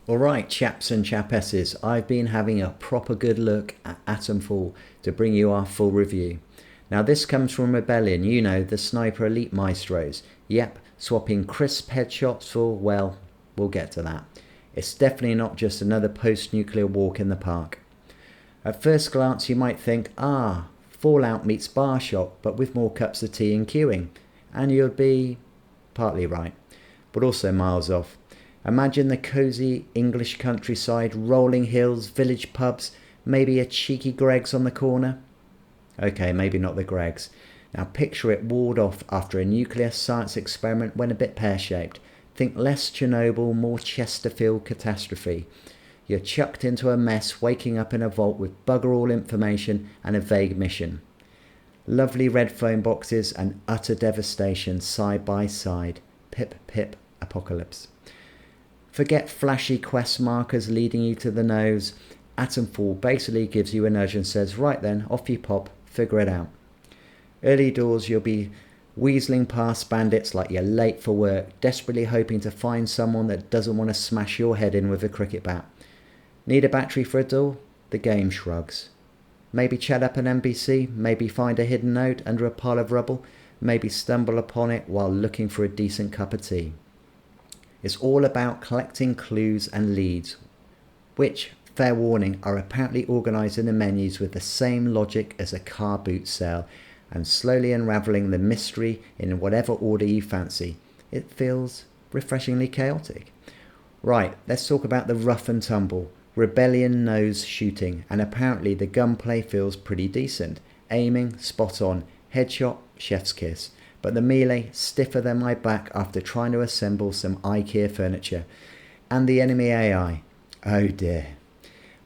Alright chaps and chapesses, I've been having a proper good look at Atomfall to bring you our full review. Now this comes from Rebellion, you know, the sniper elite maestros. Yep, swapping crisp headshots for, well, we'll get to that. It's definitely not just another post-nuclear walk in the park. At first glance you might think, Fallout meets Bioshock but with more cups of tea and queuing. And you'd be partly right, but also miles off. Imagine the cosy English countryside, rolling hills, village pubs, maybe a cheeky Greggs on the corner. Okay, maybe not the Greggs. Now picture it walled off after a nuclear science experiment went a bit pear-shaped. Think less Chernobyl, more Chesterfield catastrophe. You're chucked into a mess, waking up in a vault with bugger all information and a vague mission. Lovely red phone boxes and utter devastation side by side. Pip pip apocalypse. Forget flashy quest markers leading you to the nose. Atomfall basically gives you a nudge and says, right then, off you pop, figure it out. Early doors you'll be weaseling past bandits like you're late for work, desperately hoping to find someone that doesn't want to smash your head in with a cricket bat. Need a battery for a door? The game shrugs. Maybe chat up an NPC, maybe find a hidden note under a pile of rubble, maybe stumble upon it while looking for a decent cup of tea. It's all about collecting clues and leads, which, fair warning, are apparently organised in the menus with the same logic as a car boot sale, and slowly unravelling the mystery in whatever order you fancy. It feels refreshingly chaotic. Right, let's talk about the rough and tumble. Rebellion knows shooting, and apparently the gunplay feels pretty decent. Aiming, spot on. Headshot, chef's kiss. But the melee, stiffer than my back after trying to assemble some IKEA furniture. And the enemy AI. Oh dear.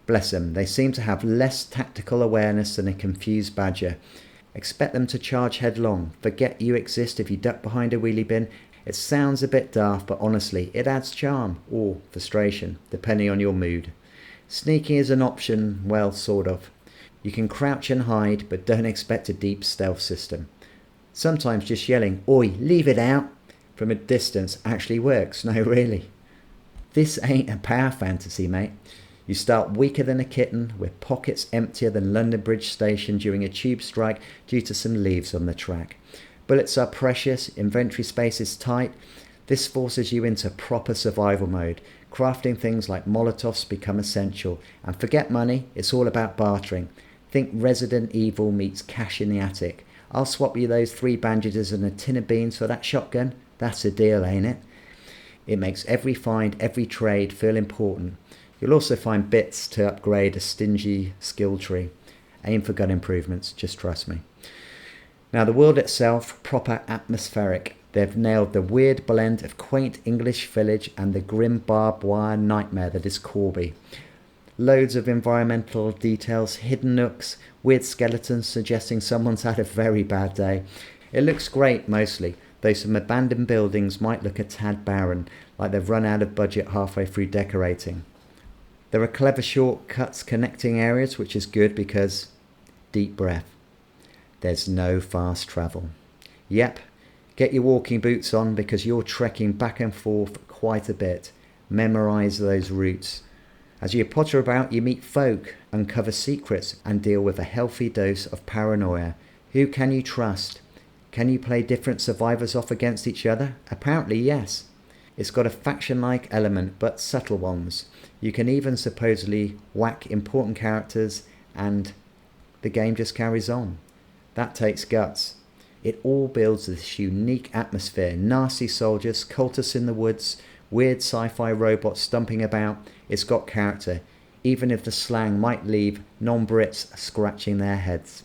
Bless them, they seem to have less tactical awareness than a confused badger. Expect them to charge headlong. Forget you exist if you duck behind a wheelie bin. It sounds a bit daft, but honestly, it adds charm, or frustration, depending on your mood. Sneaking is an option, well, sort of. You can crouch and hide, but don't expect a deep stealth system. Sometimes just yelling, "Oi, leave it out!" from a distance actually works. No, really. This ain't a power fantasy, mate. You start weaker than a kitten, with pockets emptier than London Bridge Station during a tube strike due to some leaves on the track. Bullets are precious, inventory space is tight. This forces you into proper survival mode. Crafting things like Molotovs become essential. And forget money, it's all about bartering. Think Resident Evil meets Cash in the Attic. I'll swap you those 3 bandages and a tin of beans for that shotgun. That's a deal, ain't it? It makes every find, every trade feel important. You'll also find bits to upgrade a stingy skill tree. Aim for gun improvements, just trust me. Now the world itself, proper atmospheric. They've nailed the weird blend of quaint English village and the grim barbed wire nightmare that is Corby. Loads of environmental details, hidden nooks, weird skeletons suggesting someone's had a very bad day. It looks great mostly, though some abandoned buildings might look a tad barren, like they've run out of budget halfway through decorating. There are clever shortcuts connecting areas, which is good because, deep breath, there's no fast travel. Yep, get your walking boots on because you're trekking back and forth quite a bit. Memorise those routes. As you potter about, you meet folk, uncover secrets, and deal with a healthy dose of paranoia. Who can you trust? Can you play different survivors off against each other? Apparently yes. It's got a faction-like element, but subtle ones. You can even supposedly whack important characters, and the game just carries on. That takes guts. It all builds this unique atmosphere. Nasty soldiers, cultists in the woods, weird sci-fi robots stumping about. It's got character, even if the slang might leave non-Brits scratching their heads.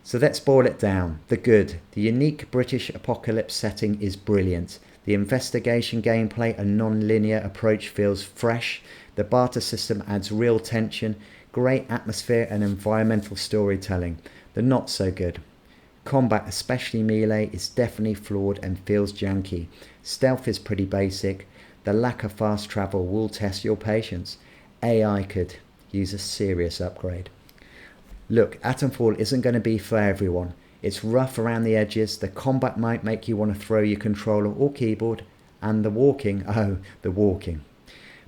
So let's boil it down. The good. The unique British apocalypse setting is brilliant. The investigation gameplay and non-linear approach feels fresh. The barter system adds real tension, great atmosphere and environmental storytelling. The not so good. Combat, especially melee, is definitely flawed and feels janky. Stealth is pretty basic. The lack of fast travel will test your patience. AI could use a serious upgrade. Look, Atomfall isn't going to be for everyone. It's rough around the edges, the combat might make you want to throw your controller or keyboard, and the walking.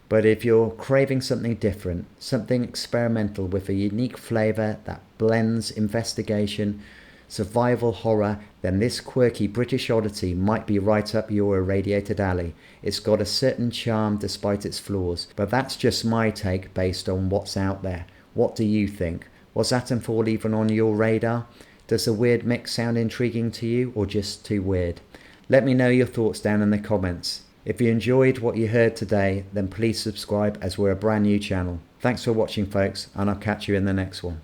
But if you're craving something different, something experimental with a unique flavour that blends investigation, survival horror, then this quirky British oddity might be right up your irradiated alley. It's got a certain charm despite its flaws, but that's just my take based on what's out there. What do you think? Was Atomfall even on your radar? Does the weird mix sound intriguing to you, or just too weird? Let me know your thoughts down in the comments. If you enjoyed what you heard today, then please subscribe as we're a brand new channel. Thanks for watching folks, and I'll catch you in the next one.